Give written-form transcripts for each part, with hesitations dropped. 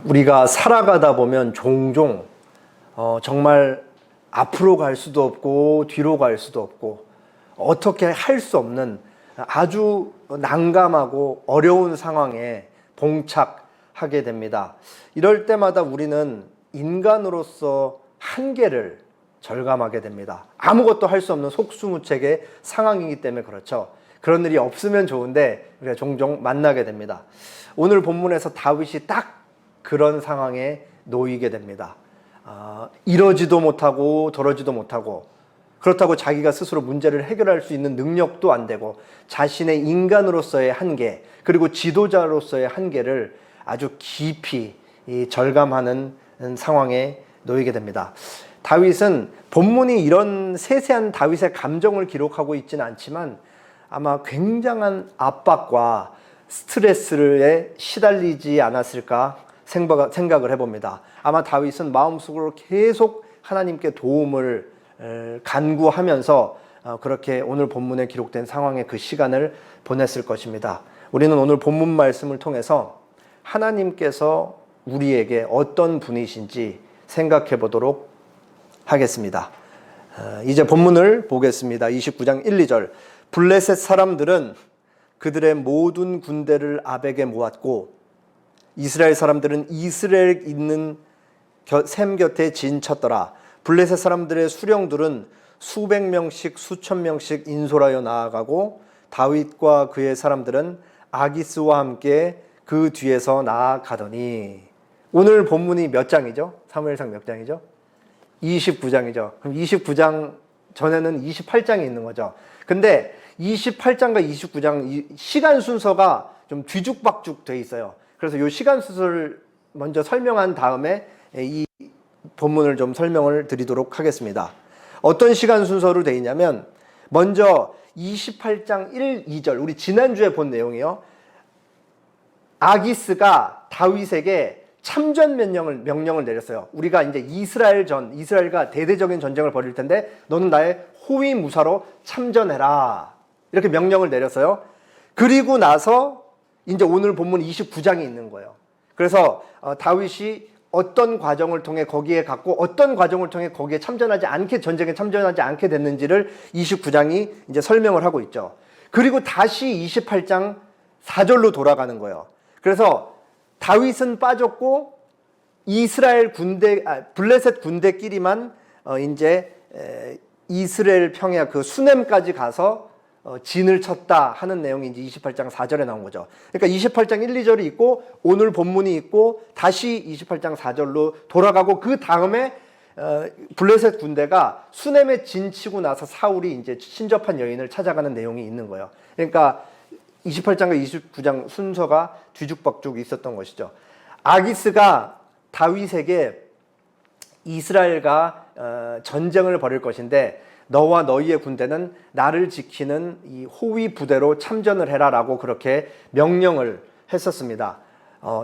우리가 살아가다 보면 종종 정말 앞으로 갈 수도 없고 뒤로 갈 수도 없고 어떻게 할 수 없는 아주 난감하고 어려운 상황에 봉착하게 됩니다. 이럴 때마다 우리는 인간으로서 한계를 절감하게 됩니다. 아무것도 할 수 없는 속수무책의 상황이기 때문에 그렇죠. 그런 일이 없으면 좋은데 우리가 종종 만나게 됩니다. 오늘 본문에서 다윗이 딱 그런 상황에 놓이게 됩니다. 이러지도 못하고 저러지도 못하고 그렇다고 자기가 스스로 문제를 해결할 수 있는 능력도 안 되고 자신의 인간으로서의 한계 그리고 지도자로서의 한계를 아주 깊이 절감하는 상황에 놓이게 됩니다. 다윗은 본문이 이런 세세한 다윗의 감정을 기록하고 있지는 않지만 아마 굉장한 압박과 스트레스에 시달리지 않았을까 생각을 해봅니다. 아마 다윗은 마음속으로 계속 하나님께 도움을 간구하면서 그렇게 오늘 본문에 기록된 상황의 그 시간을 보냈을 것입니다. 우리는 오늘 본문 말씀을 통해서 하나님께서 우리에게 어떤 분이신지 생각해 보도록 하겠습니다. 이제 본문을 보겠습니다. 29장 1, 2절. 블레셋 사람들은 그들의 모든 군대를 아벡에 모았고 이스라엘 사람들은 이스라엘 있는 샘 곁에 진쳤더라. 블레셋 사람들의 수령들은 수백 명씩 수천 명씩 인솔하여 나아가고 다윗과 그의 사람들은 아기스와 함께 그 뒤에서 나아가더니. 오늘 본문이 몇 장이죠? 사무엘상 몇 장이죠? 29장이죠. 그럼 29장 전에는 28장이 있는 거죠. 근데 28장과 29장 시간 순서가 좀 뒤죽박죽 돼 있어요. 그래서 이 시간 순서를 먼저 설명한 다음에 이 본문을 좀 설명을 드리도록 하겠습니다. 어떤 시간 순서로 돼 있냐면 먼저 28장 1, 2절 우리 지난주에 본 내용이요. 아기스가 다윗에게 참전 명령을 내렸어요. 우리가 이제 이스라엘과 대대적인 전쟁을 벌일 텐데 너는 나의 호위 무사로 참전해라. 이렇게 명령을 내렸어요. 그리고 나서 이제 오늘 본문 29장이 있는 거예요. 그래서 다윗이 어떤 과정을 통해 거기에 갔고 어떤 과정을 통해 거기에 전쟁에 참전하지 않게 됐는지를 29장이 이제 설명을 하고 있죠. 그리고 다시 28장 4절로 돌아가는 거예요. 그래서 다윗은 빠졌고 블레셋 군대끼리만 이제 이스라엘 평야 그 수넴까지 가서 진을 쳤다 하는 내용이 이제 28장 4절에 나온 거죠. 그러니까 28장 1, 2절이 있고 오늘 본문이 있고 다시 28장 4절로 돌아가고 그 다음에 블레셋 군대가 수넴에 진치고 나서 사울이 이제 신접한 여인을 찾아가는 내용이 있는 거예요. 그러니까 28장과 29장 순서가 뒤죽박죽 있었던 것이죠. 아기스가 다윗에게 이스라엘과 전쟁을 벌일 것인데 너와 너희의 군대는 나를 지키는 이 호위 부대로 참전을 해라라고 그렇게 명령을 했었습니다.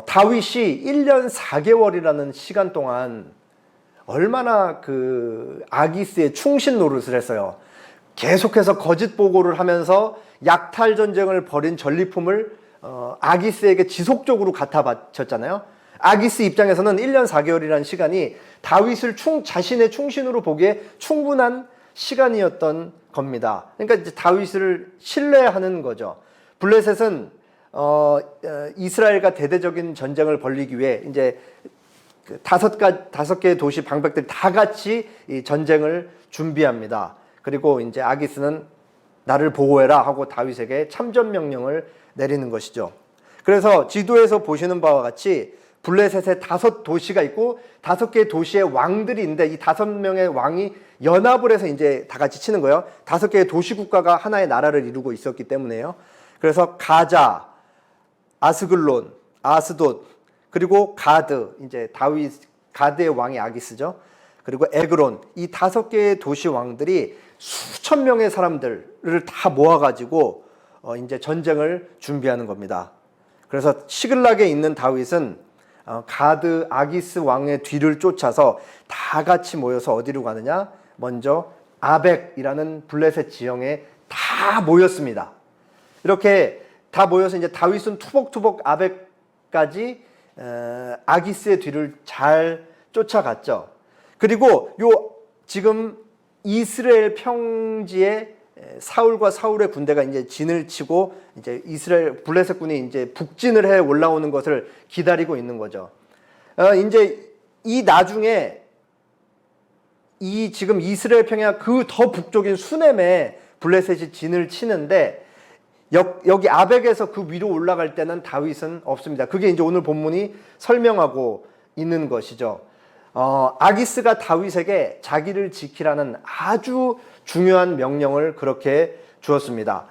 다윗이 1년 4개월이라는 시간 동안 얼마나 그 아기스의 충신 노릇을 했어요. 계속해서 거짓 보고를 하면서 약탈 전쟁을 벌인 전리품을 아기스에게 지속적으로 갖다 바쳤잖아요. 아기스 입장에서는 1년 4개월이라는 시간이 다윗을 자신의 충신으로 보기에 충분한 시간이었던 겁니다. 그러니까 이제 다윗을 신뢰하는 거죠. 블레셋은 이스라엘과 대대적인 전쟁을 벌이기 위해 이제 그 다섯 개의 도시 방백들이 다 같이 이 전쟁을 준비합니다. 그리고 이제 아기스는 나를 보호해라 하고 다윗에게 참전 명령을 내리는 것이죠. 그래서 지도에서 보시는 바와 같이 블레셋에 5도시가 있고 5개의 도시의 왕들이 있는데 이 5명의 왕이 연합을 해서 이제 다 같이 치는 거예요. 5개의 도시 국가가 하나의 나라를 이루고 있었기 때문에요. 그래서 가자, 아스글론, 아스돗, 그리고 가드, 이제 가드의 왕이 아기스죠. 그리고 에그론, 이 5개의 도시 왕들이 수천 명의 사람들을 다 모아가지고 이제 전쟁을 준비하는 겁니다. 그래서 시글락에 있는 다윗은 가드 아기스 왕의 뒤를 쫓아서 다 같이 모여서 어디로 가느냐? 먼저 아벡이라는 블레셋 지형에 다 모였습니다. 이렇게 다 모여서 이제 다윗은 투벅투벅 아벡까지 아기스의 뒤를 잘 쫓아갔죠. 그리고 지금 이스라엘 평지에 사울과 사울의 군대가 이제 진을 치고 이제 이스라엘 블레셋군이 이제 북진을 해 올라오는 것을 기다리고 있는 거죠. 이제 이 나중에 이 지금 이스라엘 평야 그 더 북쪽인 수넴에 블레셋이 진을 치는데 여기 아벡에서 그 위로 올라갈 때는 다윗은 없습니다. 그게 이제 오늘 본문이 설명하고 있는 것이죠. 아기스가 다윗에게 자기를 지키라는 아주 중요한 명령을 그렇게 주었습니다.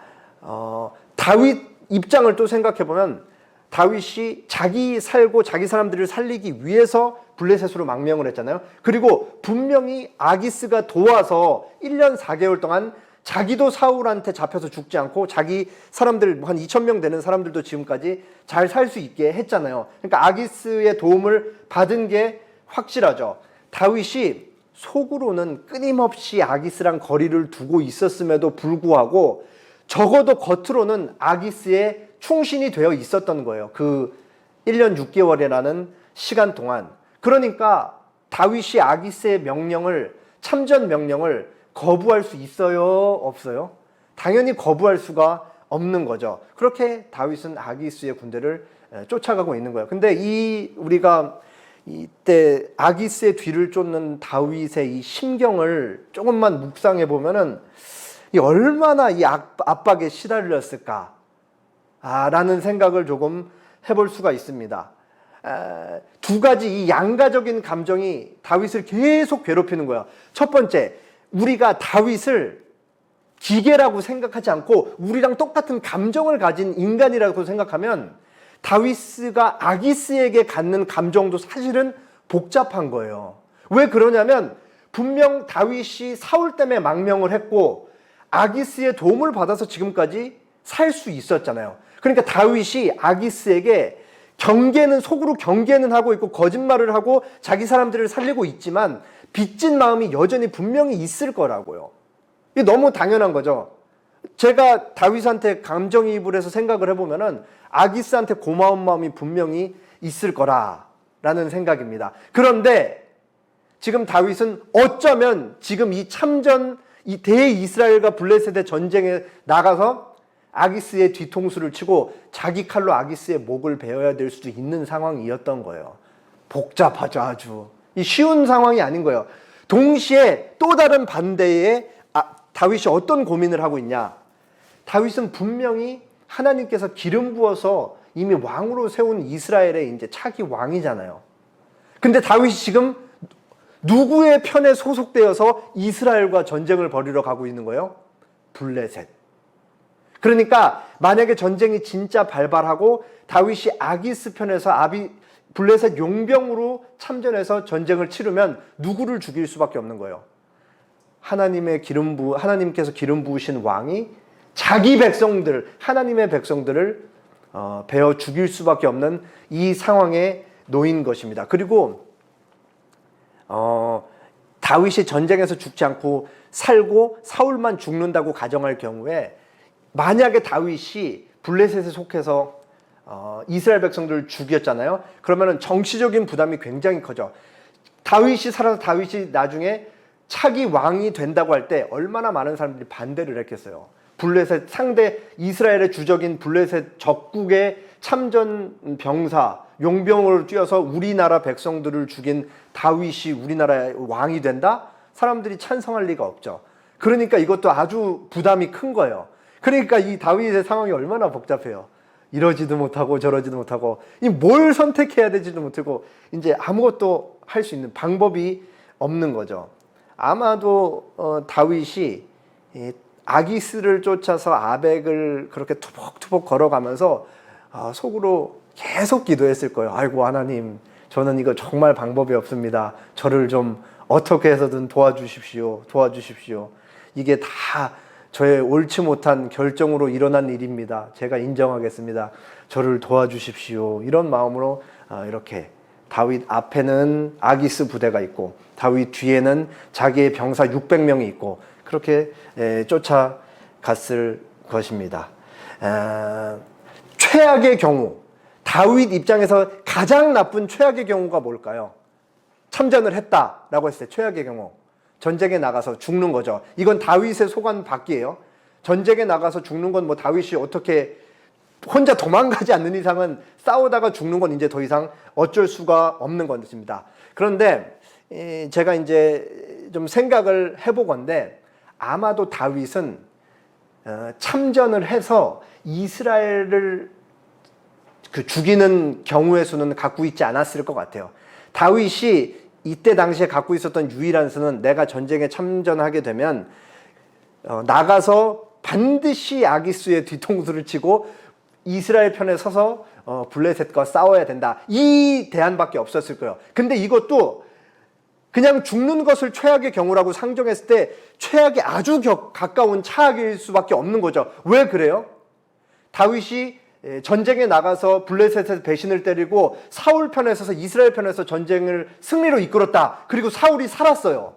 다윗 입장을 또 생각해 보면 다윗이 자기 살고 자기 사람들을 살리기 위해서 블레셋으로 망명을 했잖아요. 그리고 분명히 아기스가 도와서 1년 4개월 동안 자기도 사울한테 잡혀서 죽지 않고 자기 사람들 한 2,000명 되는 사람들도 지금까지 잘 살 수 있게 했잖아요. 그러니까 아기스의 도움을 받은 게 확실하죠. 다윗이 속으로는 끊임없이 아기스랑 거리를 두고 있었음에도 불구하고 적어도 겉으로는 아기스의 충신이 되어 있었던 거예요. 그 1년 6개월이라는 시간 동안. 그러니까 다윗이 아기스의 참전 명령을 거부할 수 있어요? 없어요? 당연히 거부할 수가 없는 거죠. 그렇게 다윗은 아기스의 군대를 쫓아가고 있는 거예요. 근데 우리가 이때 아기스의 뒤를 쫓는 다윗의 이 심경을 조금만 묵상해 보면은 얼마나 이 압박에 시달렸을까 라는 생각을 조금 해볼 수가 있습니다. 두 가지 이 양가적인 감정이 다윗을 계속 괴롭히는 거예요. 첫 번째, 우리가 다윗을 기계라고 생각하지 않고 우리랑 똑같은 감정을 가진 인간이라고 생각하면 다윗가 아기스에게 갖는 감정도 사실은 복잡한 거예요. 왜 그러냐면 분명 다윗이 사울 때문에 망명을 했고 아기스의 도움을 받아서 지금까지 살 수 있었잖아요. 그러니까 다윗이 아기스에게 속으로 경계는 하고 있고 거짓말을 하고 자기 사람들을 살리고 있지만 빚진 마음이 여전히 분명히 있을 거라고요. 이게 너무 당연한 거죠. 제가 다윗한테 감정이입을 해서 생각을 해보면은 아기스한테 고마운 마음이 분명히 있을 거라는 생각입니다. 그런데 지금 다윗은 어쩌면 지금 이 대이스라엘과 블레셋의 전쟁에 나가서 아기스의 뒤통수를 치고 자기 칼로 아기스의 목을 베어야 될 수도 있는 상황이었던 거예요. 복잡하죠, 아주. 이 쉬운 상황이 아닌 거예요. 동시에 또 다른 반대에 다윗이 어떤 고민을 하고 있냐? 다윗은 분명히 하나님께서 기름 부어서 이미 왕으로 세운 이스라엘의 이제 차기 왕이잖아요. 근데 다윗이 지금 누구의 편에 소속되어서 이스라엘과 전쟁을 벌이러 가고 있는 거예요? 블레셋. 그러니까 만약에 전쟁이 진짜 발발하고 다윗이 아기스 편에서 블레셋 용병으로 참전해서 전쟁을 치르면 누구를 죽일 수밖에 없는 거예요? 하나님께서 기름 부으신 왕이 자기 백성들, 하나님의 백성들을 베어 죽일 수밖에 없는 이 상황에 놓인 것입니다. 그리고 다윗이 전쟁에서 죽지 않고 살고 사울만 죽는다고 가정할 경우에 만약에 다윗이 블레셋에 속해서 이스라엘 백성들을 죽였잖아요. 그러면 정치적인 부담이 굉장히 커져. 다윗이 살아서 다윗이 나중에 차기 왕이 된다고 할 때 얼마나 많은 사람들이 반대를 했겠어요. 블레셋 상대 이스라엘의 주적인 블레셋 적국의 참전 병사 용병으로 뛰어서 우리나라 백성들을 죽인 다윗이 우리나라의 왕이 된다? 사람들이 찬성할 리가 없죠. 그러니까 이것도 아주 부담이 큰 거예요. 그러니까 이 다윗의 상황이 얼마나 복잡해요. 이러지도 못하고 저러지도 못하고 뭘 선택해야 되지도 못하고 이제 아무것도 할 수 있는 방법이 없는 거죠. 아마도 다윗이 아기스를 쫓아서 아벡을 그렇게 투벅투벅 걸어가면서 속으로 계속 기도했을 거예요. 아이고 하나님, 저는 이거 정말 방법이 없습니다. 저를 좀 어떻게 해서든 도와주십시오. 이게 다 저의 옳지 못한 결정으로 일어난 일입니다. 제가 인정하겠습니다. 저를 도와주십시오. 이런 마음으로 이렇게 다윗 앞에는 아기스 부대가 있고 다윗 뒤에는 자기의 병사 600명이 있고 그렇게 쫓아갔을 것입니다. 최악의 경우 다윗 입장에서 가장 나쁜 최악의 경우가 뭘까요? 참전을 했다라고 했을 때 최악의 경우, 전쟁에 나가서 죽는 거죠. 이건 다윗의 소관 밖이에요. 전쟁에 나가서 죽는 건 뭐 다윗이 어떻게 혼자 도망가지 않는 이상은 싸우다가 죽는 건 이제 더 이상 어쩔 수가 없는 것입니다. 그런데 제가 이제 좀 생각을 해보건데, 아마도 다윗은 참전을 해서 이스라엘을 죽이는 경우의 수는 갖고 있지 않았을 것 같아요. 다윗이 이때 당시에 갖고 있었던 유일한 수는, 내가 전쟁에 참전하게 되면 나가서 반드시 아기스의 뒤통수를 치고 이스라엘 편에 서서 블레셋과 싸워야 된다, 이 대안밖에 없었을 거예요. 근데 이것도 그냥 죽는 것을 최악의 경우라고 상정했을 때 최악에 아주 가까운 차악일 수밖에 없는 거죠. 왜 그래요? 다윗이 전쟁에 나가서 블레셋에서 배신을 때리고 사울 편에 서서 이스라엘 편에서 전쟁을 승리로 이끌었다. 그리고 사울이 살았어요.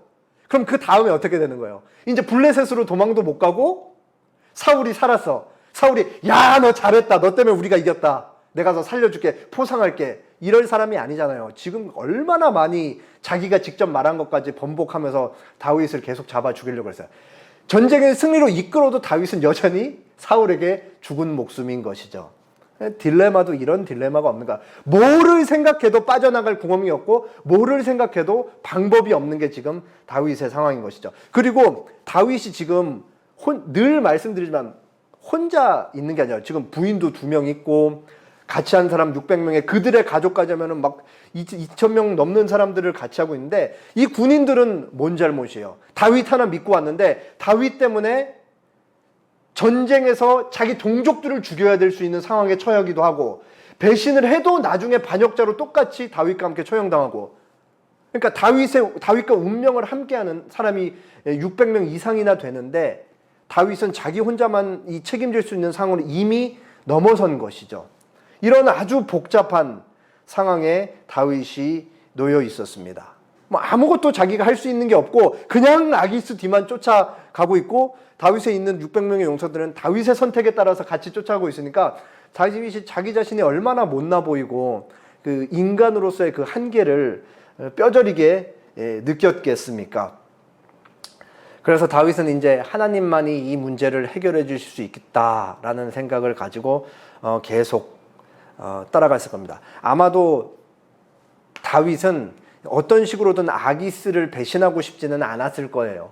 그럼 그 다음에 어떻게 되는 거예요? 이제 블레셋으로 도망도 못 가고 사울이 살았어. 사울이 야, 너 잘했다. 너 때문에 우리가 이겼다. 내가 너 살려줄게. 포상할게. 이럴 사람이 아니잖아요. 지금 얼마나 많이 자기가 직접 말한 것까지 번복하면서 다윗을 계속 잡아 죽이려고 했어요. 전쟁의 승리로 이끌어도 다윗은 여전히 사울에게 죽은 목숨인 것이죠. 딜레마도 이런 딜레마가 없는가. 뭐를 생각해도 빠져나갈 구멍이 없고 뭐를 생각해도 방법이 없는 게 지금 다윗의 상황인 것이죠. 그리고 다윗이 지금 늘 말씀드리지만 혼자 있는 게 아니라 지금 부인도 2명 있고 같이 한 사람 600명에 그들의 가족까지 하면은 막 2,000명 넘는 사람들을 같이 하고 있는데, 이 군인들은 뭔 잘못이에요? 다윗 하나 믿고 왔는데 다윗 때문에 전쟁에서 자기 동족들을 죽여야 될 수 있는 상황에 처하기도 하고, 배신을 해도 나중에 반역자로 똑같이 다윗과 함께 처형당하고, 그러니까 다윗과 운명을 함께하는 사람이 600명 이상이나 되는데, 다윗은 자기 혼자만 이 책임질 수 있는 상황을 이미 넘어선 것이죠. 이런 아주 복잡한 상황에 다윗이 놓여 있었습니다. 뭐 아무것도 자기가 할 수 있는 게 없고 그냥 아기스 뒤만 쫓아가고 있고, 다윗에 있는 600명의 용사들은 다윗의 선택에 따라서 같이 쫓아가고 있으니까 다윗이 자기 자신이 얼마나 못나 보이고 그 인간으로서의 그 한계를 뼈저리게 느꼈겠습니까? 그래서 다윗은 이제 하나님만이 이 문제를 해결해 주실 수 있겠다라는 생각을 가지고 계속 따라갔을 겁니다. 아마도 다윗은 어떤 식으로든 아기스를 배신하고 싶지는 않았을 거예요.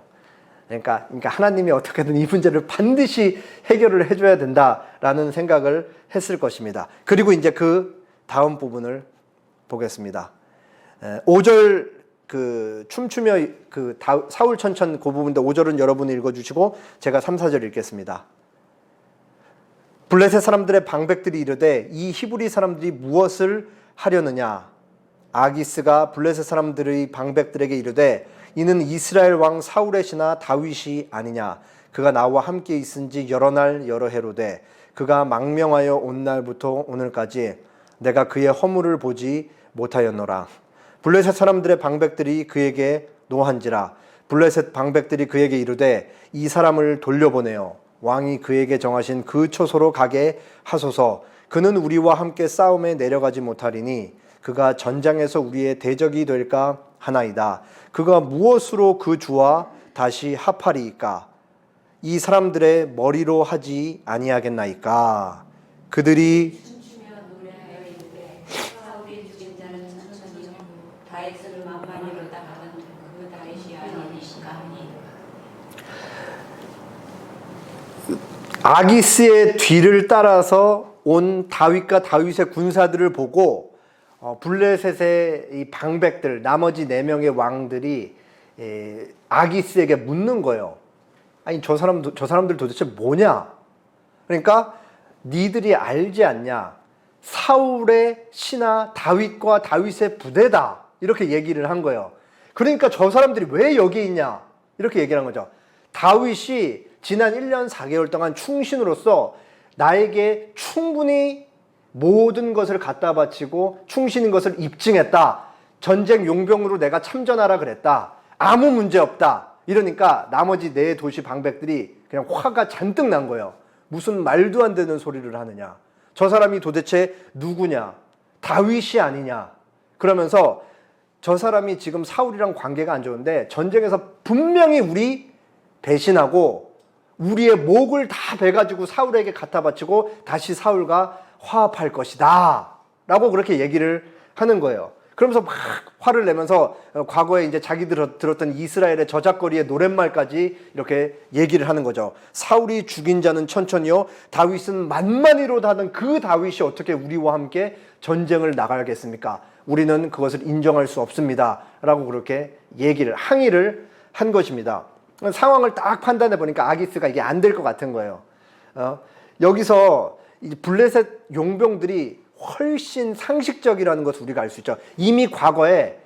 그러니까 하나님이 어떻게든 이 문제를 반드시 해결을 해줘야 된다라는 생각을 했을 것입니다. 그리고 이제 그 다음 부분을 보겠습니다. 5절 춤추며 사울 천천 그 부분인데 5절은 여러분이 읽어주시고 제가 3, 4절 읽겠습니다. 블레셋 사람들의 방백들이 이르되 이 히브리 사람들이 무엇을 하려느냐? 아기스가 블레셋 사람들의 방백들에게 이르되 이는 이스라엘 왕 사울의 신하 다윗이 아니냐? 그가 나와 함께 있은지 여러 날 여러 해로되 그가 망명하여 온 날부터 오늘까지 내가 그의 허물을 보지 못하였노라. 블레셋 사람들의 방백들이 그에게 노한지라. 블레셋 방백들이 그에게 이르되 이 사람을 돌려보내어 왕이 그에게 정하신 그 초소로 가게 하소서. 그는 우리와 함께 싸움에 내려가지 못하리니 그가 전장에서 우리의 대적이 될까 하나이다. 그가 무엇으로 그 주와 다시 합하리이까? 이 사람들의 머리로 하지 아니하겠나이까? 그들이 춤추며 노래하여 이르되 사울이 죽인 자는 천천히 다윗을 만만히 이루다 하던 그 다윗이 아니니까 하니. 아기스의 뒤를 따라서 온 다윗과 다윗의 군사들을 보고 블레셋의 이 방백들, 나머지 4명의 왕들이 아기스에게 묻는 거예요. 아니 저 사람들 도대체 뭐냐? 그러니까 니들이 알지 않냐? 사울의 신하 다윗과 다윗의 부대다. 이렇게 얘기를 한 거예요. 그러니까 저 사람들이 왜 여기 있냐? 이렇게 얘기를 한 거죠. 다윗이 지난 1년 4개월 동안 충신으로서 나에게 충분히 모든 것을 갖다 바치고 충신인 것을 입증했다. 전쟁 용병으로 내가 참전하라 그랬다. 아무 문제 없다. 이러니까 나머지 4 도시 방백들이 그냥 화가 잔뜩 난 거예요. 무슨 말도 안 되는 소리를 하느냐. 저 사람이 도대체 누구냐? 다윗이 아니냐? 그러면서 저 사람이 지금 사울이랑 관계가 안 좋은데 전쟁에서 분명히 우리 배신하고 우리의 목을 다 베가지고 사울에게 갖다 바치고 다시 사울과 화합할 것이다 라고 그렇게 얘기를 하는 거예요. 그러면서 막 화를 내면서 과거에 이제 자기들 들었던 이스라엘의 저작거리의 노랫말까지 이렇게 얘기를 하는 거죠. 사울이 죽인 자는 천천히요 다윗은 만만히로다 하던 그 다윗이 어떻게 우리와 함께 전쟁을 나가겠습니까? 우리는 그것을 인정할 수 없습니다 라고 그렇게 항의를 한 것입니다. 상황을 딱 판단해 보니까 아기스가 이게 안 될 것 같은 거예요. 여기서 이 블레셋 용병들이 훨씬 상식적이라는 것을 우리가 알 수 있죠. 이미 과거에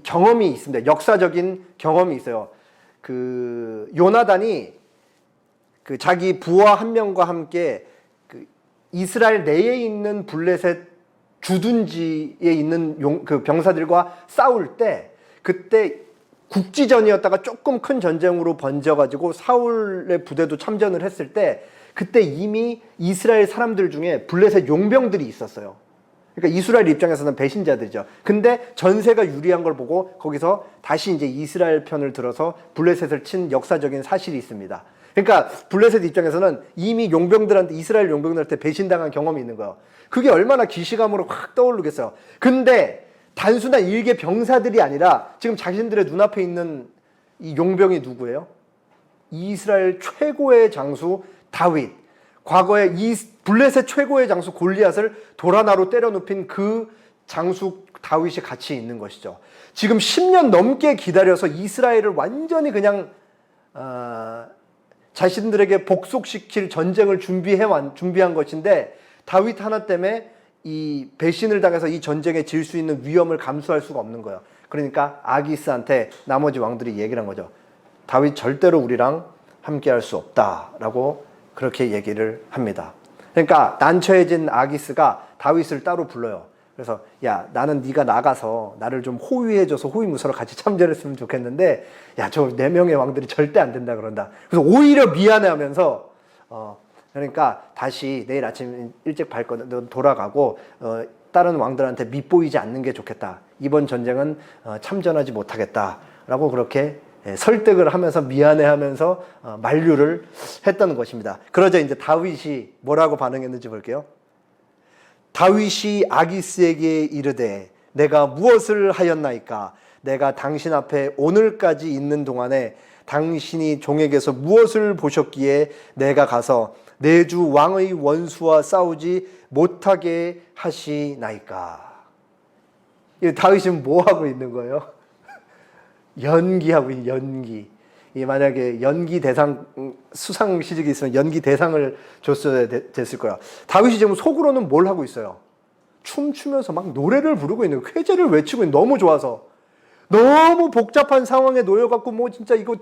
경험이 있습니다. 역사적인 경험이 있어요. 그 요나단이 그 자기 부하 한 명과 함께 그 이스라엘 내에 있는 블레셋 주둔지에 있는 그 병사들과 싸울 때 그때 국지전이었다가 조금 큰 전쟁으로 번져가지고 사울의 부대도 참전을 했을 때 그때 이미 이스라엘 사람들 중에 블레셋 용병들이 있었어요. 그러니까 이스라엘 입장에서는 배신자들이죠. 근데 전세가 유리한 걸 보고 거기서 다시 이제 이스라엘 편을 들어서 블레셋을 친 역사적인 사실이 있습니다. 그러니까 블레셋 입장에서는 이미 이스라엘 용병들한테 배신당한 경험이 있는 거예요. 그게 얼마나 기시감으로 확 떠오르겠어요. 근데 단순한 일개 병사들이 아니라 지금 자신들의 눈앞에 있는 이 용병이 누구예요? 이스라엘 최고의 장수 다윗. 과거에 이 블레셋 최고의 장수 골리앗을 돌아나로 때려 눕힌 그 장수 다윗이 같이 있는 것이죠. 지금 10년 넘게 기다려서 이스라엘을 완전히 그냥 자신들에게 복속시킬 전쟁을 준비한 것인데 다윗 하나 때문에 이 배신을 당해서 이 전쟁에 질 수 있는 위험을 감수할 수가 없는 거예요. 그러니까 아기스한테 나머지 왕들이 얘기를 한 거죠. 다윗 절대로 우리랑 함께 할 수 없다라고 그렇게 얘기를 합니다. 그러니까 난처해진 아기스가 다윗을 따로 불러요. 그래서 야 나는 네가 나가서 나를 좀 호위해줘서 호위무사로 같이 참전했으면 좋겠는데 야 저 4명의 왕들이 절대 안 된다 그런다. 그래서 오히려 미안해하면서 그러니까 다시 내일 아침 일찍 밝거든 돌아가고 다른 왕들한테 밉보이지 않는 게 좋겠다. 이번 전쟁은 참전하지 못하겠다라고 그렇게 설득을 하면서 미안해하면서 만류를 했다는 것입니다. 그러자 이제 다윗이 뭐라고 반응했는지 볼게요. 다윗이 아기스에게 이르되 내가 무엇을 하였나이까? 내가 당신 앞에 오늘까지 있는 동안에 당신이 종에게서 무엇을 보셨기에 내가 가서 내 주 왕의 원수와 싸우지 못하게 하시나이까? 다윗이 뭐 하고 있는 거예요? 연기하고 연기. 만약에 연기 대상 수상시직이 있으면 연기 대상을 줬어야 됐을 거야. 다윗이 지금 속으로는 뭘 하고 있어요? 춤추면서 막 노래를 부르고 있는 거예요. 쾌제를 외치고 있는 거예요. 너무 좋아서. 너무 복잡한 상황에 놓여갖고 뭐 진짜 이거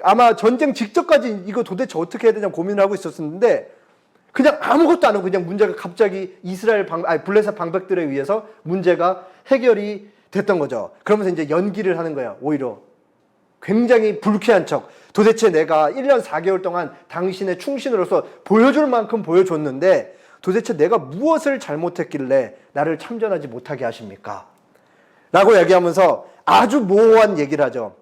아마 전쟁 직전까지 이거 도대체 어떻게 해야 되냐 고민을 하고 있었는데 그냥 아무것도 안 하고 그냥 문제가 갑자기 블레셋 방백들에 의해서 문제가 해결이 됐던 거죠. 그러면서 이제 연기를 하는 거야. 오히려 굉장히 불쾌한 척. 도대체 내가 1년 4개월 동안 당신의 충신으로서 보여줄 만큼 보여줬는데 도대체 내가 무엇을 잘못했길래 나를 참전하지 못하게 하십니까? 라고 얘기하면서 아주 모호한 얘기를 하죠.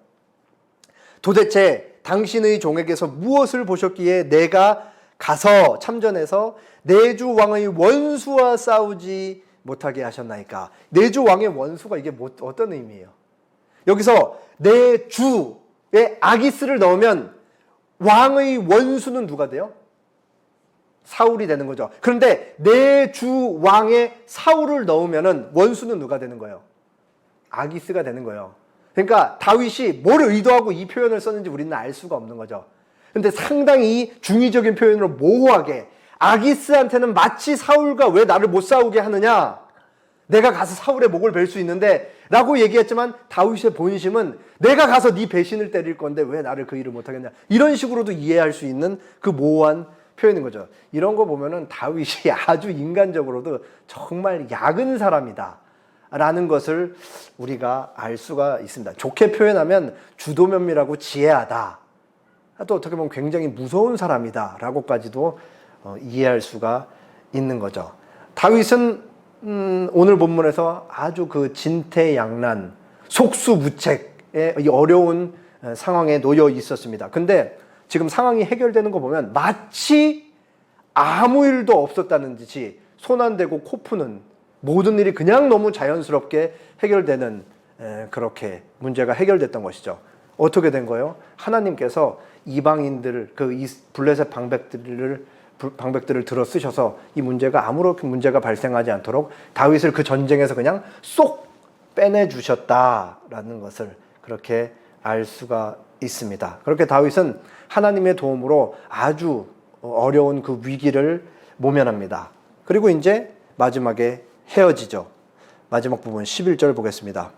도대체 당신의 종에게서 무엇을 보셨기에 내가 가서 참전해서 내 주 왕의 원수와 싸우지 못하게 하셨나이까? 내 주 왕의 원수가 이게 어떤 의미예요? 여기서 내 주에 아기스를 넣으면 왕의 원수는 누가 돼요? 사울이 되는 거죠. 그런데 내 주 왕의 사울을 넣으면은 원수는 누가 되는 거예요? 아기스가 되는 거예요. 그러니까 다윗이 뭘 의도하고 이 표현을 썼는지 우리는 알 수가 없는 거죠. 근데 상당히 중의적인 표현으로 모호하게 아기스한테는 마치 사울과 왜 나를 못 싸우게 하느냐? 내가 가서 사울의 목을 벨 수 있는데 라고 얘기했지만 다윗의 본심은 내가 가서 네 배신을 때릴 건데 왜 나를 그 일을 못하겠냐? 이런 식으로도 이해할 수 있는 그 모호한 표현인 거죠. 이런 거 보면은 다윗이 아주 인간적으로도 정말 약은 사람이다 라는 것을 우리가 알 수가 있습니다. 좋게 표현하면 주도면밀하고 지혜하다. 또 어떻게 보면 굉장히 무서운 사람이다 라고까지도 이해할 수가 있는 거죠. 다윗은 오늘 본문에서 아주 그 진퇴양난, 속수무책의 이 어려운 상황에 놓여 있었습니다. 근데 지금 상황이 해결되는 거 보면 마치 아무 일도 없었다는 듯이 손 안 대고 코 푸는, 모든 일이 그냥 너무 자연스럽게 해결되는, 그렇게 문제가 해결됐던 것이죠. 어떻게 된 거예요? 하나님께서 이방인들, 그 블레셋 방백들을 들어 쓰셔서 이 문제가 아무런 문제가 발생하지 않도록 다윗을 그 전쟁에서 그냥 쏙 빼내 주셨다라는 것을 그렇게 알 수가 있습니다. 그렇게 다윗은 하나님의 도움으로 아주 어려운 그 위기를 모면합니다. 그리고 이제 마지막에 헤어지죠. 마지막 부분 11절 보겠습니다.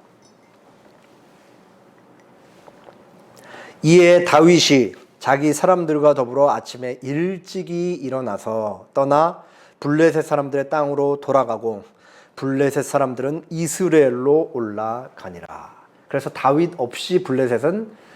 이에 다윗이 자기 사람들과 더불어 아침에 일찍이 일어나서 떠나 블레셋 사람들의 땅으로 돌아가고 블레셋 사람들은 이스라엘로 올라가니라. 그래서 다윗 없이 블레셋은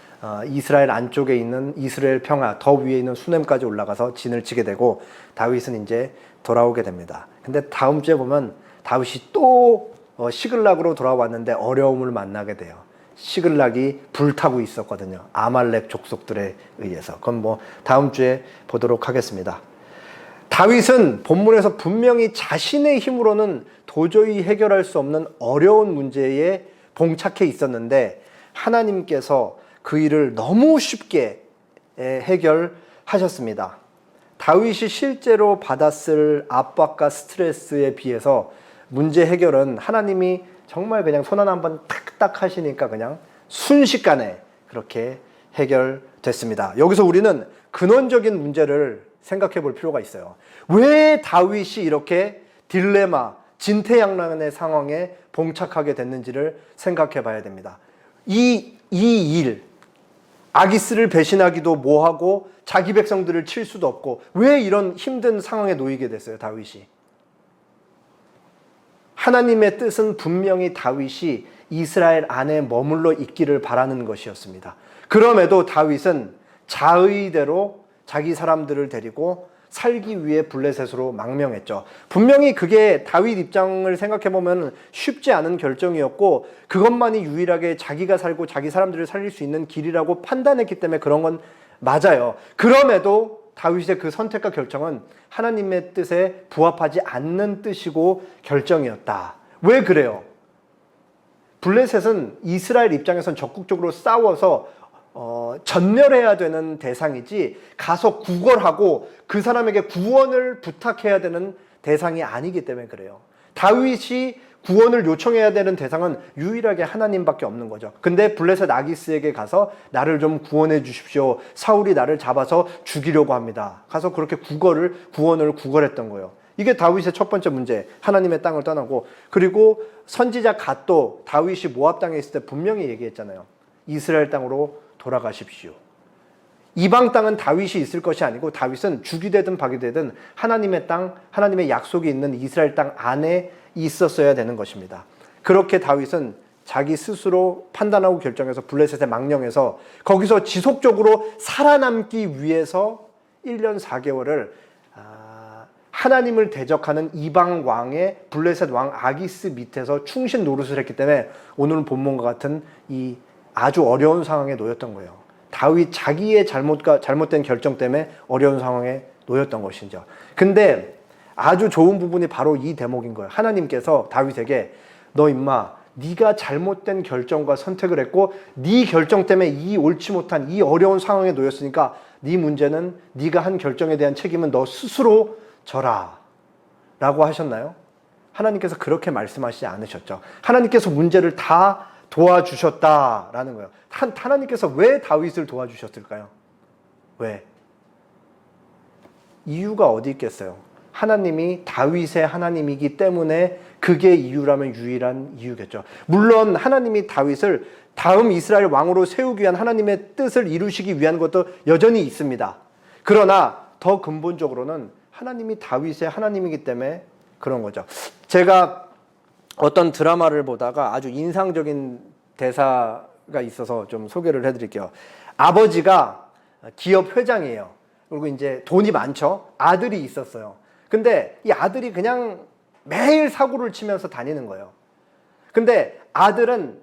이스라엘 안쪽에 있는 이스라엘 평화, 더 위에 있는 수넴까지 올라가서 진을 치게 되고 다윗은 이제 돌아오게 됩니다. 근데 다음 주에 보면 다윗이 또 시글락으로 돌아왔는데 어려움을 만나게 돼요. 시글락이 불타고 있었거든요. 아말렉 족속들에 의해서. 그건 뭐 다음 주에 보도록 하겠습니다. 다윗은 본문에서 분명히 자신의 힘으로는 도저히 해결할 수 없는 어려운 문제에 봉착해 있었는데 하나님께서 그 일을 너무 쉽게 해결하셨습니다. 다윗이 실제로 받았을 압박과 스트레스에 비해서 문제 해결은 하나님이 정말 그냥 손 하나 한번 탁탁 하시니까 그냥 순식간에 그렇게 해결됐습니다. 여기서 우리는 근원적인 문제를 생각해 볼 필요가 있어요. 왜 다윗이 이렇게 딜레마, 진퇴양난의 상황에 봉착하게 됐는지를 생각해 봐야 됩니다. 이 일, 아기스를 배신하기도 뭐하고 자기 백성들을 칠 수도 없고 왜 이런 힘든 상황에 놓이게 됐어요, 다윗이? 하나님의 뜻은 분명히 다윗이 이스라엘 안에 머물러 있기를 바라는 것이었습니다. 그럼에도 다윗은 자의대로 자기 사람들을 데리고 살기 위해 블레셋으로 망명했죠. 분명히 그게 다윗 입장을 생각해보면 쉽지 않은 결정이었고 그것만이 유일하게 자기가 살고 자기 사람들을 살릴 수 있는 길이라고 판단했기 때문에 그런 건 맞아요. 그럼에도 다윗의 그 선택과 결정은 하나님의 뜻에 부합하지 않는 뜻이고 결정이었다. 왜 그래요? 블레셋은 이스라엘 입장에선 적극적으로 싸워서 전멸해야 되는 대상이지 가서 구걸하고 그 사람에게 구원을 부탁해야 되는 대상이 아니기 때문에 그래요. 다윗이 구원을 요청해야 되는 대상은 유일하게 하나님밖에 없는 거죠. 근데 블레셋 아기스에게 가서 나를 좀 구원해 주십시오. 사울이 나를 잡아서 죽이려고 합니다. 가서 그렇게 구원을 구걸했던 거예요. 이게 다윗의 첫 번째 문제, 하나님의 땅을 떠나고. 그리고 선지자 갓도 다윗이 모압 땅에 있을 때 분명히 얘기했잖아요. 이스라엘 땅으로 돌아가십시오. 이방 땅은 다윗이 있을 것이 아니고 다윗은 죽이 되든 박이 되든 하나님의 땅, 하나님의 약속이 있는 이스라엘 땅 안에 있었어야 되는 것입니다. 그렇게 다윗은 자기 스스로 판단하고 결정해서 블레셋에 망령해서 거기서 지속적으로 살아남기 위해서 1년 4개월을 하나님을 대적하는 이방 왕의 블레셋 왕 아기스 밑에서 충신 노릇을 했기 때문에 오늘 본문과 같은 이 아주 어려운 상황에 놓였던 거예요. 다윗 자기의 잘못된 결정 때문에 어려운 상황에 놓였던 것이죠. 근데 아주 좋은 부분이 바로 이 대목인 거예요. 하나님께서 다윗에게 너 임마 네가 잘못된 결정과 선택을 했고 네 결정 때문에 이 옳지 못한 이 어려운 상황에 놓였으니까 네 문제는 네가 한 결정에 대한 책임은 너 스스로 져라 라고 하셨나요? 하나님께서 그렇게 말씀하시지 않으셨죠. 하나님께서 문제를 다 도와주셨다라는 거예요. 하나님께서 왜 다윗을 도와주셨을까요? 왜? 이유가 어디 있겠어요? 하나님이 다윗의 하나님이기 때문에 그게 이유라면 유일한 이유겠죠. 물론 하나님이 다윗을 다음 이스라엘 왕으로 세우기 위한 하나님의 뜻을 이루시기 위한 것도 여전히 있습니다. 그러나 더 근본적으로는 하나님이 다윗의 하나님이기 때문에 그런 거죠. 제가 어떤 드라마를 보다가 아주 인상적인 대사가 있어서 좀 소개를 해드릴게요. 아버지가 기업 회장이에요. 그리고 이제 돈이 많죠. 아들이 있었어요. 근데 이 아들이 그냥 매일 사고를 치면서 다니는 거예요. 근데 아들은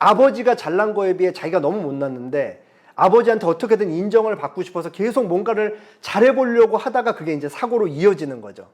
아버지가 잘난 거에 비해 자기가 너무 못났는데 아버지한테 어떻게든 인정을 받고 싶어서 계속 뭔가를 잘해보려고 하다가 그게 이제 사고로 이어지는 거죠.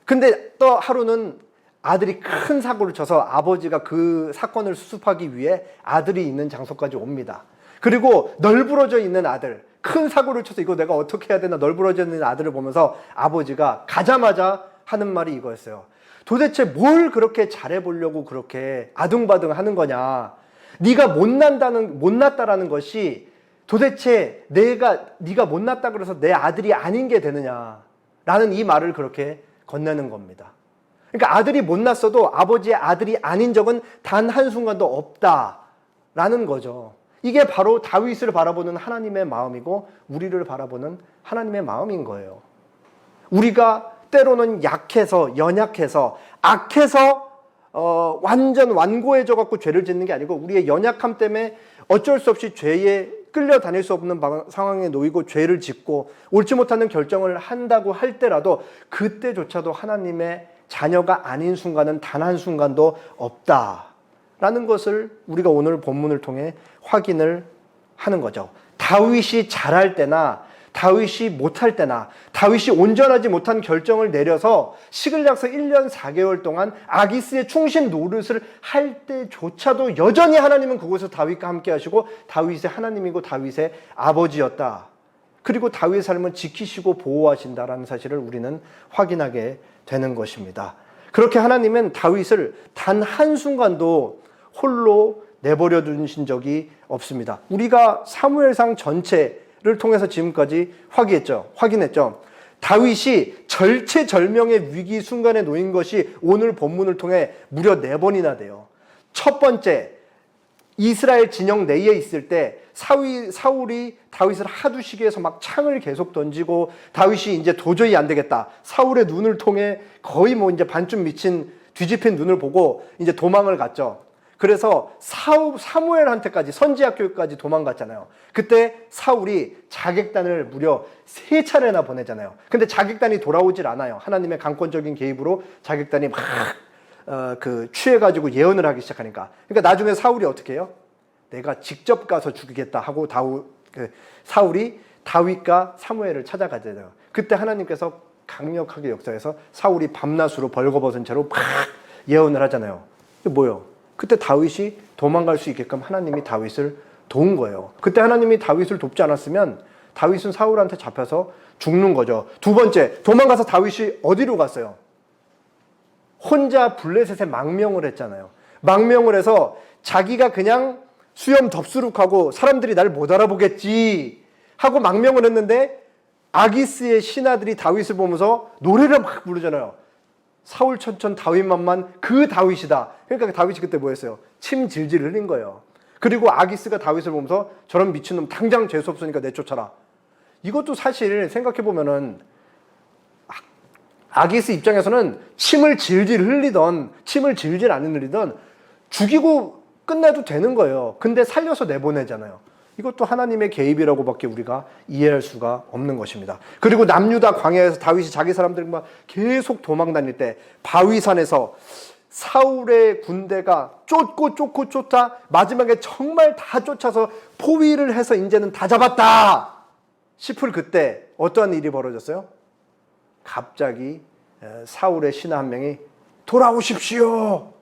근데 또 하루는 아들이 큰 사고를 쳐서 아버지가 그 사건을 수습하기 위해 아들이 있는 장소까지 옵니다. 그리고 널브러져 있는 아들, 큰 사고를 쳐서 이거 내가 어떻게 해야 되나 널브러져 있는 아들을 보면서 아버지가 가자마자 하는 말이 이거였어요. 도대체 뭘 그렇게 잘해보려고 그렇게 아둥바둥 하는 거냐. 네가 못났다라는 것이 도대체 네가 못났다 그래서 내 아들이 아닌 게 되느냐라는 이 말을 그렇게 건네는 겁니다. 그러니까 아들이 못났어도 아버지의 아들이 아닌 적은 단 한순간도 없다라는 거죠. 이게 바로 다윗을 바라보는 하나님의 마음이고 우리를 바라보는 하나님의 마음인 거예요. 우리가 때로는 약해서 연약해서 악해서 완전 완고해져 갖고 죄를 짓는 게 아니고 우리의 연약함 때문에 어쩔 수 없이 죄에 끌려다닐 수 없는 상황에 놓이고 죄를 짓고 옳지 못하는 결정을 한다고 할 때라도 그때조차도 하나님의 자녀가 아닌 순간은 단 한순간도 없다라는 것을 우리가 오늘 본문을 통해 확인을 하는 거죠. 다윗이 잘할 때나 다윗이 못할 때나 다윗이 온전하지 못한 결정을 내려서 시글락서 1년 4개월 동안 아기스의 충신 노릇을 할 때조차도 여전히 하나님은 그곳에서 다윗과 함께 하시고 다윗의 하나님이고 다윗의 아버지였다. 그리고 다윗의 삶을 지키시고 보호하신다라는 사실을 우리는 확인하게 되는 것입니다. 그렇게 하나님은 다윗을 단 한순간도 홀로 내버려 두신 적이 없습니다. 우리가 사무엘상 전체를 통해서 지금까지 확인했죠. 다윗이 절체절명의 위기 순간에 놓인 것이 오늘 본문을 통해 무려 4번이나 돼요. 첫 번째, 이스라엘 진영 내에 있을 때 사울이 다윗을 하도 시기해서 막 창을 계속 던지고 다윗이 이제 도저히 안 되겠다. 사울의 눈을 통해 거의 뭐 이제 반쯤 미친 뒤집힌 눈을 보고 이제 도망을 갔죠. 그래서 사무엘한테까지 선지학교까지 도망갔잖아요. 그때 사울이 자객단을 무려 3차례나 보내잖아요. 근데 자객단이 돌아오질 않아요. 하나님의 강권적인 개입으로 자객단이 막 취해가지고 예언을 하기 시작하니까. 그러니까 나중에 사울이 어떻게 해요? 내가 직접 가서 죽이겠다 하고 사울이 다윗과 사무엘을 찾아가잖아요. 그때 하나님께서 강력하게 역사해서 사울이 밤낮으로 벌거벗은 채로 막 예언을 하잖아요. 이게 뭐예요? 그때 다윗이 도망갈 수 있게끔 하나님이 다윗을 도운 거예요. 그때 하나님이 다윗을 돕지 않았으면 다윗은 사울한테 잡혀서 죽는 거죠. 두 번째, 도망가서 다윗이 어디로 갔어요? 혼자 블레셋에 망명을 했잖아요. 망명을 해서 자기가 그냥 수염 덥수룩하고 사람들이 날 못 알아보겠지 하고 망명을 했는데 아기스의 신하들이 다윗을 보면서 노래를 막 부르잖아요. 사울 천천 다윗만만 그 다윗이다. 그러니까 다윗이 그때 뭐 했어요? 침 질질 흘린 거예요. 그리고 아기스가 다윗을 보면서 저런 미친놈 당장 재수 없으니까 내쫓아라. 이것도 사실 생각해보면은 아기스 입장에서는 침을 질질 흘리던 침을 질질 안 흘리던 죽이고 끝내도 되는 거예요. 근데 살려서 내보내잖아요. 이것도 하나님의 개입이라고밖에 우리가 이해할 수가 없는 것입니다. 그리고 남유다 광야에서 다윗이 자기 사람들과 계속 도망 다닐 때 바위산에서 사울의 군대가 쫓고 쫓아 마지막에 정말 다 쫓아서 포위를 해서 이제는 다 잡았다 싶을 그때 어떠한 일이 벌어졌어요? 갑자기 사울의 신하 한 명이 돌아오십시오.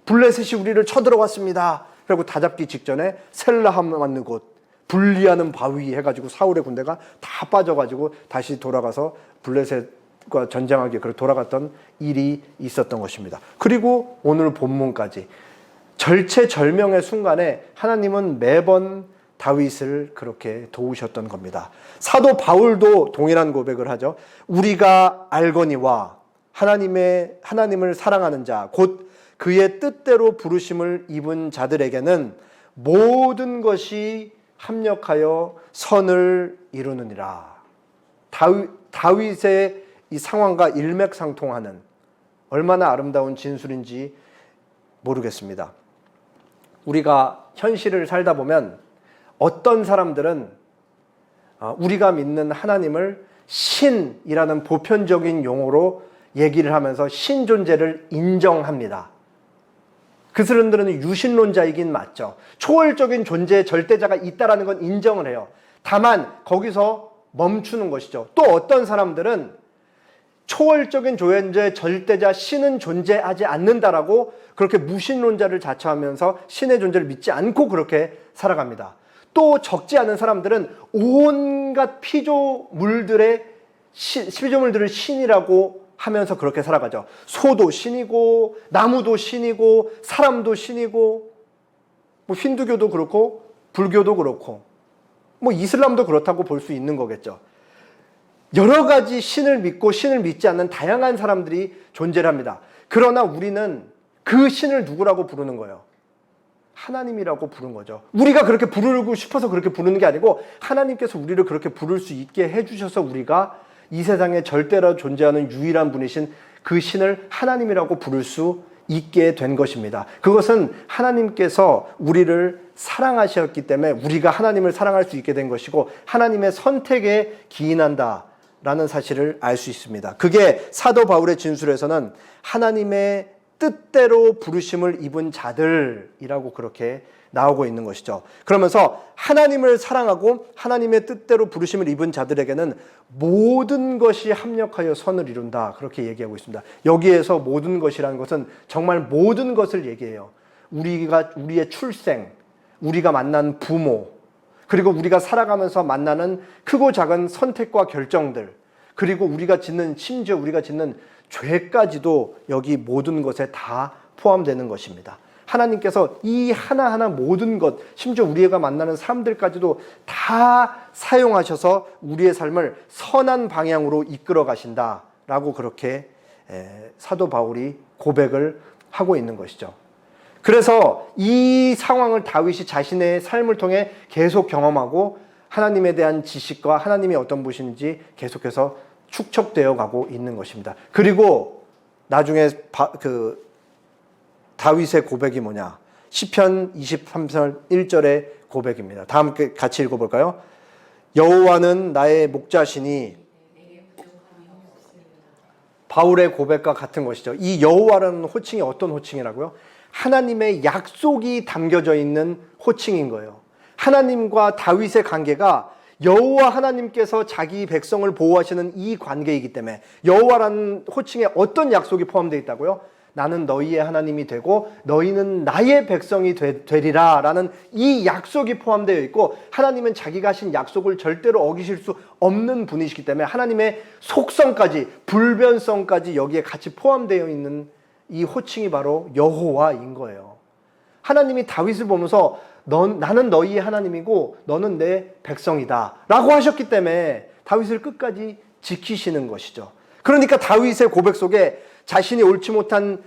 블레셋이 우리를 쳐들어왔습니다. 그리고 다 잡기 직전에 셀라함 맞는 곳 분리하는 바위 해가지고 사울의 군대가 다 빠져가지고 다시 돌아가서 블레셋과 전쟁하기 돌아갔던 일이 있었던 것입니다. 그리고 오늘 본문까지 절체절명의 순간에 하나님은 매번 다윗을 그렇게 도우셨던 겁니다. 사도 바울도 동일한 고백을 하죠. 우리가 알거니와 하나님을 사랑하는 자, 곧 그의 뜻대로 부르심을 입은 자들에게는 모든 것이 합력하여 선을 이루느니라. 다윗의 이 상황과 일맥상통하는 얼마나 아름다운 진술인지 모르겠습니다. 우리가 현실을 살다 보면 어떤 사람들은 우리가 믿는 하나님을 신이라는 보편적인 용어로 얘기를 하면서 신 존재를 인정합니다. 그 사람들은 유신론자이긴 맞죠. 초월적인 존재의 절대자가 있다라는 건 인정을 해요. 다만 거기서 멈추는 것이죠. 또 어떤 사람들은 초월적인 존재의 절대자 신은 존재하지 않는다라고 그렇게 무신론자를 자처하면서 신의 존재를 믿지 않고 그렇게 살아갑니다. 또 적지 않은 사람들은 온갖 피조물들을 신이라고 하면서 그렇게 살아가죠. 소도 신이고 나무도 신이고 사람도 신이고 뭐 힌두교도 그렇고 불교도 그렇고 뭐 이슬람도 그렇다고 볼 수 있는 거겠죠. 여러 가지 신을 믿고 신을 믿지 않는 다양한 사람들이 존재를 합니다. 그러나 우리는 그 신을 누구라고 부르는 거예요? 하나님이라고 부른 거죠. 우리가 그렇게 부르고 싶어서 그렇게 부르는 게 아니고 하나님께서 우리를 그렇게 부를 수 있게 해주셔서 우리가 이 세상에 절대로 존재하는 유일한 분이신 그 신을 하나님이라고 부를 수 있게 된 것입니다. 그것은 하나님께서 우리를 사랑하셨기 때문에 우리가 하나님을 사랑할 수 있게 된 것이고 하나님의 선택에 기인한다라는 사실을 알 수 있습니다. 그게 사도 바울의 진술에서는 하나님의 뜻대로 부르심을 입은 자들이라고 그렇게 나오고 있는 것이죠. 그러면서 하나님을 사랑하고 하나님의 뜻대로 부르심을 입은 자들에게는 모든 것이 합력하여 선을 이룬다. 그렇게 얘기하고 있습니다. 여기에서 모든 것이라는 것은 정말 모든 것을 얘기해요. 우리의 출생, 우리가 만난 부모, 그리고 우리가 살아가면서 만나는 크고 작은 선택과 결정들, 그리고 심지어 우리가 짓는 죄까지도 여기 모든 것에 다 포함되는 것입니다. 하나님께서 이 하나하나 모든 것, 심지어 우리가 만나는 사람들까지도 다 사용하셔서 우리의 삶을 선한 방향으로 이끌어 가신다라고 그렇게 사도 바울이 고백을 하고 있는 것이죠. 그래서 이 상황을 다윗이 자신의 삶을 통해 계속 경험하고 하나님에 대한 지식과 하나님이 어떤 분인지 계속해서 축적되어 가고 있는 것입니다. 그리고 나중에 다윗의 고백이 뭐냐? 시편 23편 1절의 고백입니다. 다 함께 같이 읽어볼까요? 여호와는 나의 목자시니 바울의 고백과 같은 것이죠. 이 여호와라는 호칭이 어떤 호칭이라고요? 하나님의 약속이 담겨져 있는 호칭인 거예요. 하나님과 다윗의 관계가 여호와 하나님께서 자기 백성을 보호하시는 이 관계이기 때문에 여호와라는 호칭에 어떤 약속이 포함되어 있다고요? 나는 너희의 하나님이 되고 너희는 나의 백성이 되리라 라는 이 약속이 포함되어 있고 하나님은 자기가 하신 약속을 절대로 어기실 수 없는 분이시기 때문에 하나님의 속성까지 불변성까지 여기에 같이 포함되어 있는 이 호칭이 바로 여호와인 거예요. 하나님이 다윗을 보면서 나는 너희의 하나님이고 너는 내 백성이다 라고 하셨기 때문에 다윗을 끝까지 지키시는 것이죠. 그러니까 다윗의 고백 속에 자신이 옳지 못한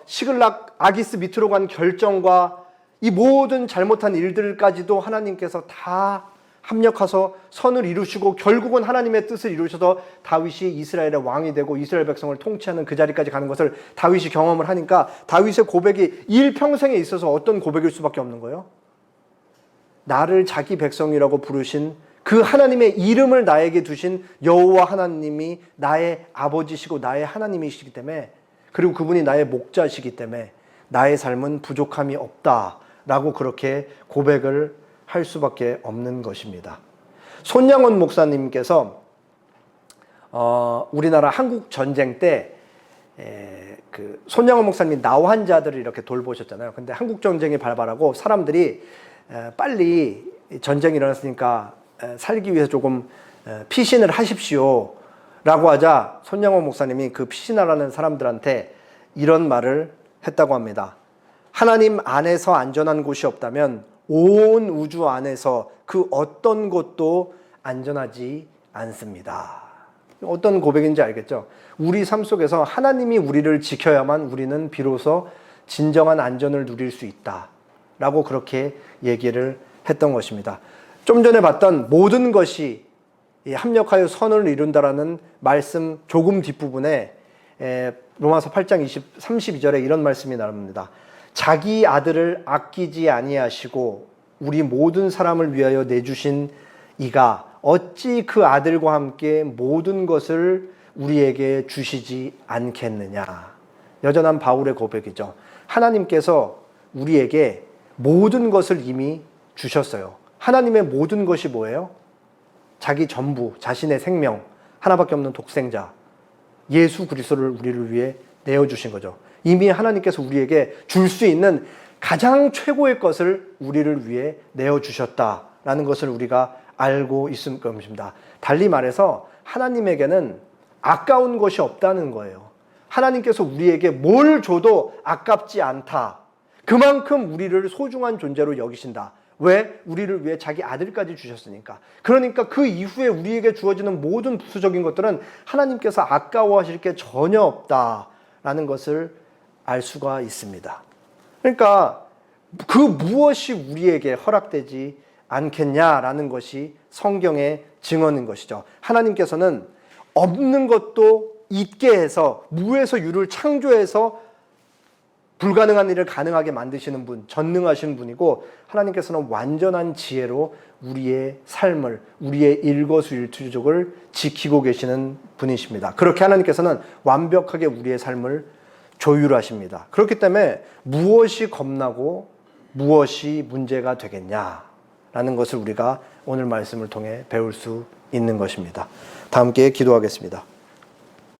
시글락 아기스 밑으로 간 결정과 이 모든 잘못한 일들까지도 하나님께서 다 합력해서 선을 이루시고 결국은 하나님의 뜻을 이루셔서 다윗이 이스라엘의 왕이 되고 이스라엘 백성을 통치하는 그 자리까지 가는 것을 다윗이 경험을 하니까 다윗의 고백이 일평생에 있어서 어떤 고백일 수밖에 없는 거예요? 나를 자기 백성이라고 부르신 그 하나님의 이름을 나에게 두신 여호와 하나님이 나의 아버지시고 나의 하나님이시기 때문에 그리고 그분이 나의 목자시기 때문에 나의 삶은 부족함이 없다라고 그렇게 고백을 할 수밖에 없는 것입니다. 손양원 목사님께서 우리나라 한국 전쟁 때 그 손양원 목사님이 나환자들을 이렇게 돌보셨잖아요. 근데 한국 전쟁이 발발하고 사람들이 빨리 전쟁이 일어났으니까 살기 위해서 조금 피신을 하십시오 라고 하자 손양원 목사님이 그 피신하라는 사람들한테 이런 말을 했다고 합니다. 하나님 안에서 안전한 곳이 없다면 온 우주 안에서 그 어떤 곳도 안전하지 않습니다. 어떤 고백인지 알겠죠? 우리 삶 속에서 하나님이 우리를 지켜야만 우리는 비로소 진정한 안전을 누릴 수 있다 라고 그렇게 얘기를 했던 것입니다. 좀 전에 봤던 모든 것이 합력하여 선을 이룬다라는 말씀 조금 뒷부분에 로마서 8장 32절에 이런 말씀이 나옵니다. 자기 아들을 아끼지 아니하시고 우리 모든 사람을 위하여 내주신 이가 어찌 그 아들과 함께 모든 것을 우리에게 주시지 않겠느냐. 여전한 바울의 고백이죠. 하나님께서 우리에게 모든 것을 이미 주셨어요. 하나님의 모든 것이 뭐예요? 자기 전부, 자신의 생명, 하나밖에 없는 독생자 예수 그리스도를 우리를 위해 내어주신 거죠. 이미 하나님께서 우리에게 줄 수 있는 가장 최고의 것을 우리를 위해 내어주셨다라는 것을 우리가 알고 있을 것입니다. 달리 말해서 하나님에게는 아까운 것이 없다는 거예요. 하나님께서 우리에게 뭘 줘도 아깝지 않다. 그만큼 우리를 소중한 존재로 여기신다. 왜? 우리를 위해 자기 아들까지 주셨으니까. 그러니까 그 이후에 우리에게 주어지는 모든 부수적인 것들은 하나님께서 아까워하실 게 전혀 없다라는 것을 알 수가 있습니다. 그러니까 그 무엇이 우리에게 허락되지 않겠냐라는 것이 성경의 증언인 것이죠. 하나님께서는 없는 것도 있게 해서 무에서 유를 창조해서 불가능한 일을 가능하게 만드시는 분, 전능하신 분이고 하나님께서는 완전한 지혜로 우리의 삶을, 우리의 일거수일투족을 지키고 계시는 분이십니다. 그렇게 하나님께서는 완벽하게 우리의 삶을 조율하십니다. 그렇기 때문에 무엇이 겁나고 무엇이 문제가 되겠냐라는 것을 우리가 오늘 말씀을 통해 배울 수 있는 것입니다. 다 함께 기도하겠습니다.